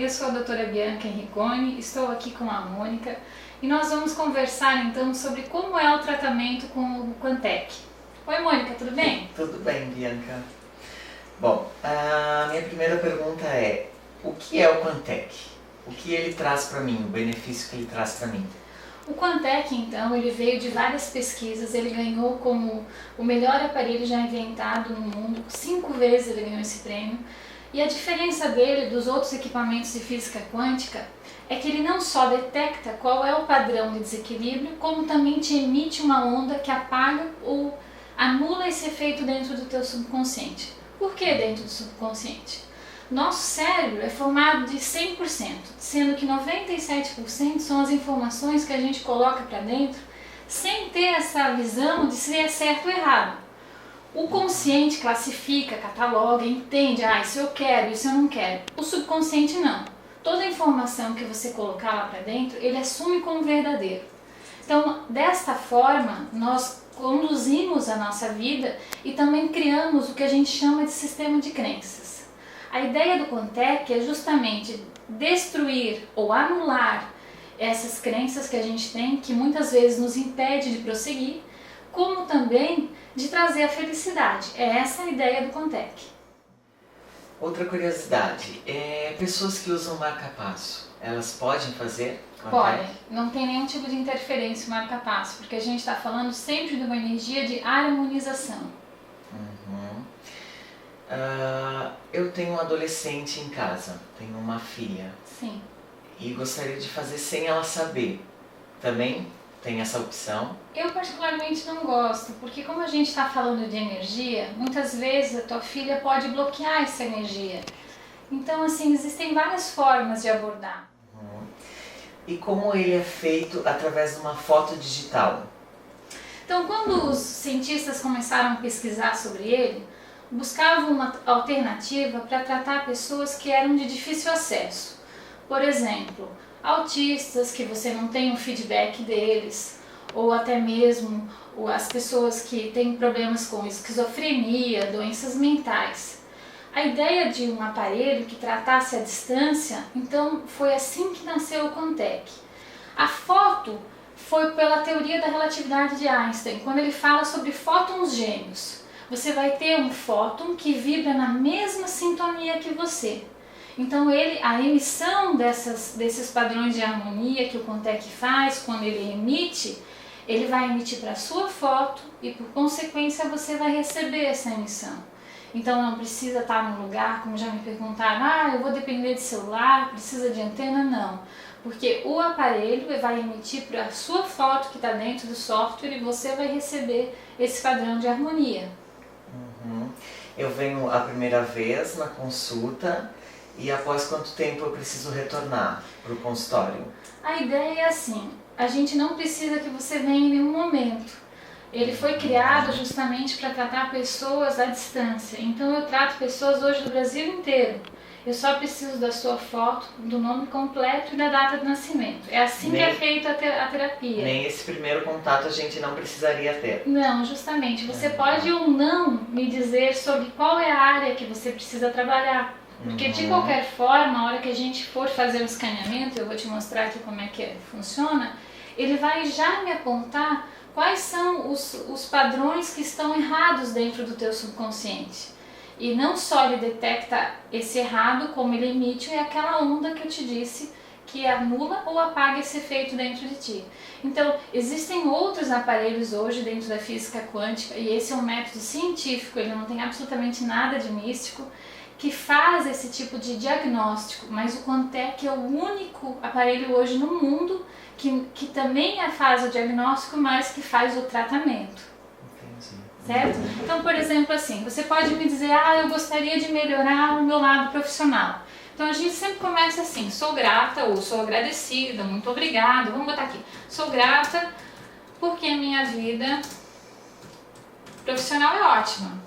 eu sou a doutora Bianca Enricone, estou aqui com a Mônica e nós vamos conversar então sobre como é o tratamento com o Quantec. Oi Mônica, tudo bem? Tudo bem, Bianca. Bom, a minha primeira pergunta é: o que é o Quantec? O que ele traz para mim, o benefício que ele traz para mim? O Quantec, então, ele veio de várias pesquisas, ele ganhou como o melhor aparelho já inventado no mundo, 5 vezes ele ganhou esse prêmio. E a diferença dele dos outros equipamentos de física quântica é que ele não só detecta qual é o padrão de desequilíbrio, como também te emite uma onda que apaga ou anula esse efeito dentro do teu subconsciente. Por que dentro do subconsciente? Nosso cérebro é formado de 100%, sendo que 97% são as informações que a gente coloca para dentro sem ter essa visão de se é certo ou errado. O consciente classifica, cataloga, entende, isso eu quero, isso eu não quero. O subconsciente não. Toda a informação que você colocar lá para dentro, ele assume como verdadeiro. Então, desta forma, nós conduzimos a nossa vida e também criamos o que a gente chama de sistema de crenças. A ideia do Quantec é justamente destruir ou anular essas crenças que a gente tem, que muitas vezes nos impede de prosseguir, como também de trazer a felicidade. É essa a ideia do Quantec. Outra curiosidade, pessoas que usam marca-passo, elas podem fazer Quantec? Podem, não tem nenhum tipo de interferência no marca-passo, porque a gente está falando sempre de uma energia de harmonização. Eu tenho um adolescente em casa, tenho uma filha. Sim. E gostaria de fazer sem ela saber. Também tem essa opção? Eu particularmente não gosto, porque como a gente está falando de energia, muitas vezes a tua filha pode bloquear essa energia. Então, assim, existem várias formas de abordar. E como ele é feito através de uma foto digital? Então, quando os cientistas começaram a pesquisar sobre ele, buscavam uma alternativa para tratar pessoas que eram de difícil acesso. Por exemplo, autistas que você não tem um feedback deles, ou até mesmo as pessoas que têm problemas com esquizofrenia, doenças mentais. A ideia de um aparelho que tratasse a distância, então foi assim que nasceu o Quantec. A foto foi pela teoria da relatividade de Einstein, quando ele fala sobre fótons gêmeos. Você vai ter um fóton que vibra na mesma sintonia que você. Então a emissão desses padrões de harmonia que o Quantec faz, quando ele emite, ele vai emitir para a sua foto e por consequência você vai receber essa emissão. Então não precisa estar num lugar, como já me perguntaram, eu vou depender de celular, precisa de antena, não. Porque o aparelho vai emitir para a sua foto que está dentro do software e você vai receber esse padrão de harmonia. Eu venho a primeira vez na consulta e após quanto tempo eu preciso retornar para o consultório? A ideia é assim, a gente não precisa que você venha em nenhum momento. Ele foi criado justamente para tratar pessoas à distância. Então eu trato pessoas hoje do Brasil inteiro. Eu só preciso da sua foto, do nome completo e da data de nascimento. É assim que é feita a terapia. Nem esse primeiro contato a gente não precisaria ter. Não, justamente. Você pode ou não me dizer sobre qual é a área que você precisa trabalhar. Porque de qualquer forma, a hora que a gente for fazer o escaneamento, eu vou te mostrar aqui como é que funciona, ele vai já me apontar quais são os padrões que estão errados dentro do teu subconsciente. E não só ele detecta esse errado, como ele emite aquela onda que eu te disse, que anula ou apaga esse efeito dentro de ti. Então, existem outros aparelhos hoje dentro da física quântica, e esse é um método científico, ele não tem absolutamente nada de místico, que faz esse tipo de diagnóstico, mas o Quantec é o único aparelho hoje no mundo que também faz o diagnóstico, mas que faz o tratamento. Certo? Então, por exemplo, assim, você pode me dizer, eu gostaria de melhorar o meu lado profissional. Então a gente sempre começa assim, sou grata ou sou agradecida, muito obrigada, vamos botar aqui, sou grata porque a minha vida profissional é ótima.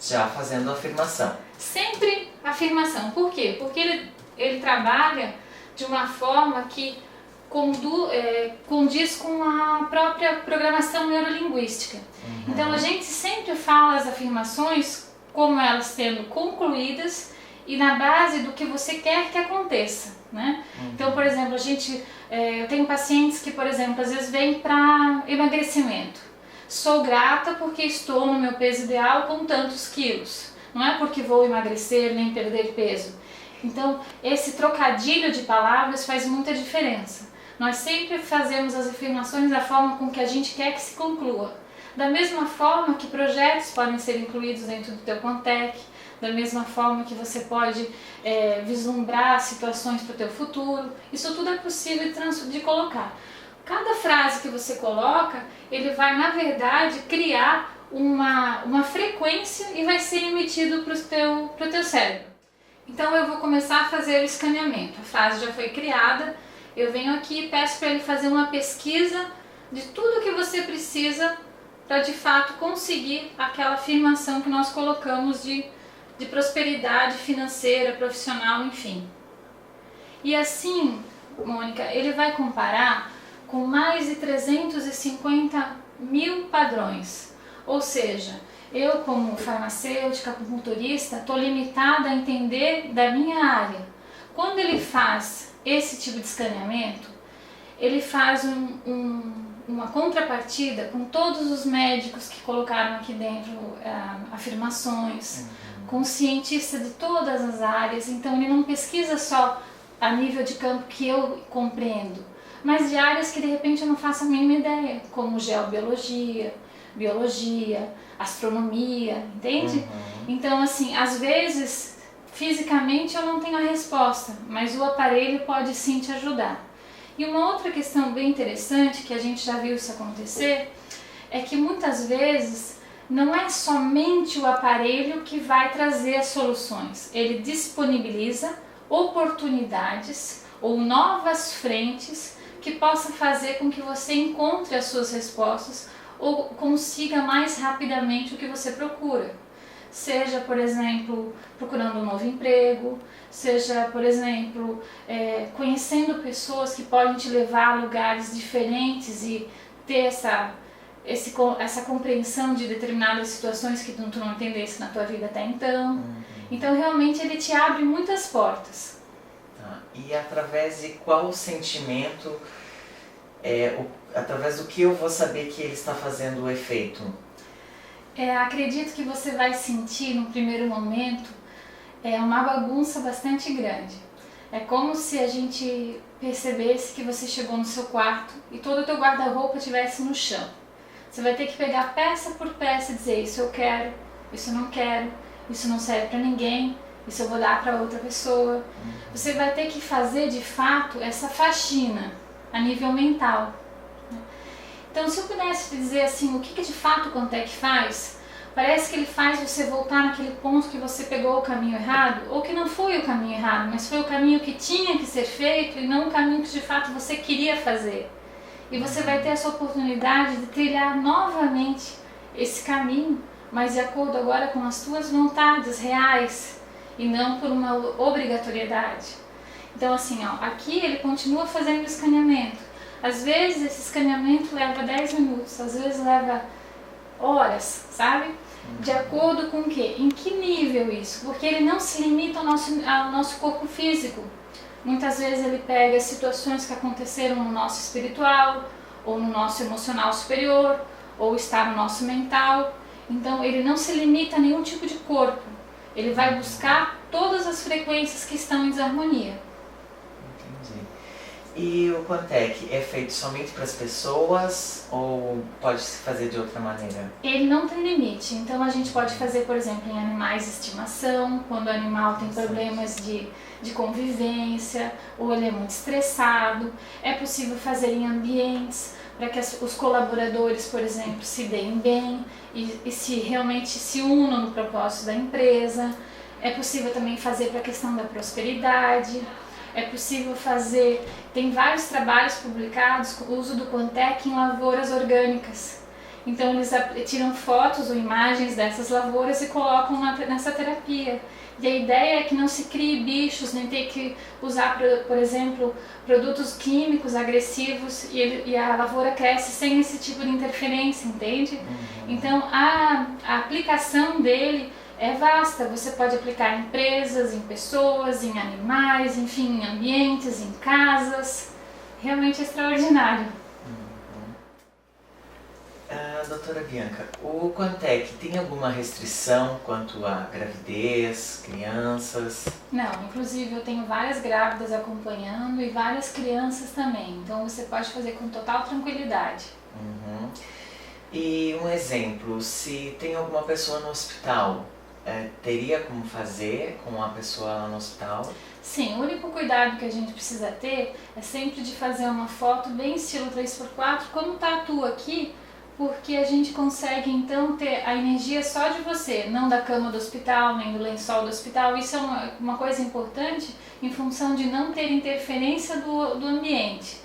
Já fazendo afirmação. Sempre afirmação. Por quê? Porque ele trabalha de uma forma que condiz com a própria programação neurolinguística. Então a gente sempre fala as afirmações como elas sendo concluídas e na base do que você quer que aconteça, né? Então, por exemplo, eu tenho pacientes que, por exemplo, às vezes vêm para emagrecimento. Sou grata porque estou no meu peso ideal com tantos quilos. Não é porque vou emagrecer nem perder peso. Então, esse trocadilho de palavras faz muita diferença. Nós sempre fazemos as afirmações da forma com que a gente quer que se conclua. Da mesma forma que projetos podem ser incluídos dentro do teu Contec, da mesma forma que você pode vislumbrar situações para o teu futuro. Isso tudo é possível de colocar. Cada frase que você coloca, ele vai, na verdade, criar uma frequência e vai ser emitido para o teu cérebro. Então eu vou começar a fazer o escaneamento. A frase já foi criada, eu venho aqui e peço para ele fazer uma pesquisa de tudo que você precisa para de fato conseguir aquela afirmação que nós colocamos de prosperidade financeira, profissional, enfim. E assim, Mônica, ele vai comparar com mais de 350 mil padrões. Ou seja, eu como farmacêutica, acupunturista, estou limitada a entender da minha área. Quando ele faz esse tipo de escaneamento, ele faz uma contrapartida com todos os médicos que colocaram aqui dentro afirmações, com cientistas de todas as áreas. Então ele não pesquisa só a nível de campo que eu compreendo, mas de áreas que de repente eu não faço a mínima ideia, como geobiologia, biologia, astronomia, entende? Então, assim, às vezes, fisicamente eu não tenho a resposta, mas o aparelho pode sim te ajudar. E uma outra questão bem interessante, que a gente já viu isso acontecer, é que muitas vezes não é somente o aparelho que vai trazer as soluções, ele disponibiliza oportunidades ou novas frentes que possam fazer com que você encontre as suas respostas ou consiga mais rapidamente o que você procura. Seja, por exemplo, procurando um novo emprego, seja, por exemplo, conhecendo pessoas que podem te levar a lugares diferentes e ter essa compreensão de determinadas situações que tu não entendesse na tua vida até então. Então, realmente, ele te abre muitas portas. E através de qual sentimento, através do que eu vou saber que ele está fazendo o efeito? Acredito que você vai sentir no primeiro momento uma bagunça bastante grande. É como se a gente percebesse que você chegou no seu quarto e todo o teu guarda-roupa estivesse no chão. Você vai ter que pegar peça por peça e dizer: isso eu quero, isso eu não quero, isso não serve para ninguém, isso eu vou dar para outra pessoa. Você vai ter que fazer de fato essa faxina a nível mental. Então, se eu pudesse te dizer assim, o que de fato o Contec faz, parece que ele faz você voltar naquele ponto que você pegou o caminho errado, ou que não foi o caminho errado, mas foi o caminho que tinha que ser feito e não o caminho que de fato você queria fazer. E você vai ter essa oportunidade de trilhar novamente esse caminho, mas de acordo agora com as tuas vontades reais e não por uma obrigatoriedade. Então, assim, aqui ele continua fazendo o escaneamento. Às vezes esse escaneamento leva 10 minutos, às vezes leva horas, sabe? De acordo com o quê? Em que nível isso? Porque ele não se limita ao nosso corpo físico. Muitas vezes ele pega situações que aconteceram no nosso espiritual, ou no nosso emocional superior, ou está no nosso mental. Então ele não se limita a nenhum tipo de corpo. Ele vai buscar todas as frequências que estão em desarmonia. E o Contec é feito somente para as pessoas ou pode se fazer de outra maneira? Ele não tem limite, então a gente pode fazer, por exemplo, em animais de estimação, quando o animal tem problemas de convivência ou ele é muito estressado. É possível fazer em ambientes para que os colaboradores, por exemplo, se deem bem e se realmente se unam no propósito da empresa. É possível também fazer para a questão da prosperidade. É possível fazer, tem vários trabalhos publicados com o uso do Contec em lavouras orgânicas. Então eles tiram fotos ou imagens dessas lavouras e colocam nessa terapia. E a ideia é que não se crie bichos, nem ter que usar, por exemplo, produtos químicos agressivos e a lavoura cresce sem esse tipo de interferência, entende? Então a aplicação dele é vasta, você pode aplicar em empresas, em pessoas, em animais, enfim, em ambientes, em casas. Realmente é extraordinário. Doutora Bianca, o Quantec tem alguma restrição quanto à gravidez, crianças? Não, inclusive eu tenho várias grávidas acompanhando e várias crianças também, então você pode fazer com total tranquilidade. Uhum. E um exemplo, se tem alguma pessoa no hospital, teria como fazer com a pessoa lá no hospital? Sim, o único cuidado que a gente precisa ter é sempre de fazer uma foto bem estilo 3x4, como está a tua aqui, porque a gente consegue então ter a energia só de você, não da cama do hospital, nem do lençol do hospital. Isso é uma coisa importante em função de não ter interferência do ambiente.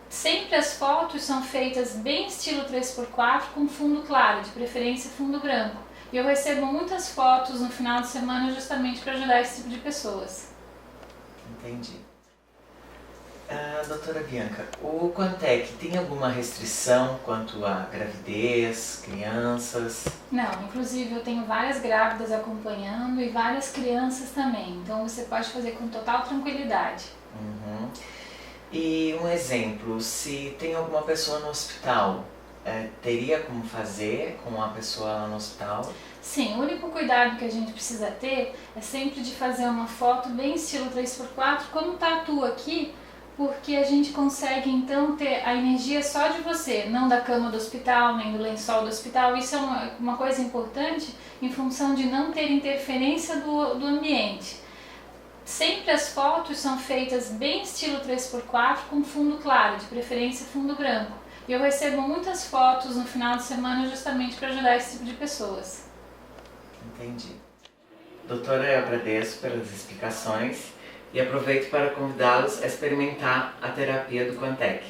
Sempre as fotos são feitas bem estilo 3x4 com fundo claro, de preferência fundo branco. E eu recebo muitas fotos no final de semana justamente para ajudar esse tipo de pessoas. Entendi. Doutora Bianca, o Quantec tem alguma restrição quanto à gravidez, crianças? Não, inclusive eu tenho várias grávidas acompanhando e várias crianças também, então você pode fazer com total tranquilidade. Uhum. E um exemplo, se tem alguma pessoa no hospital, teria como fazer com a pessoa lá no hospital? Sim, o único cuidado que a gente precisa ter é sempre de fazer uma foto bem estilo 3x4, como está a tua aqui, porque a gente consegue então ter a energia só de você, não da cama do hospital, nem do lençol do hospital. Isso é uma coisa importante em função de não ter interferência do ambiente. Sempre as fotos são feitas bem estilo 3x4 com fundo claro, de preferência fundo branco. E eu recebo muitas fotos no final de semana justamente para ajudar esse tipo de pessoas. Entendi. Doutora, eu agradeço pelas explicações e aproveito para convidá-los a experimentar a terapia do Quantec.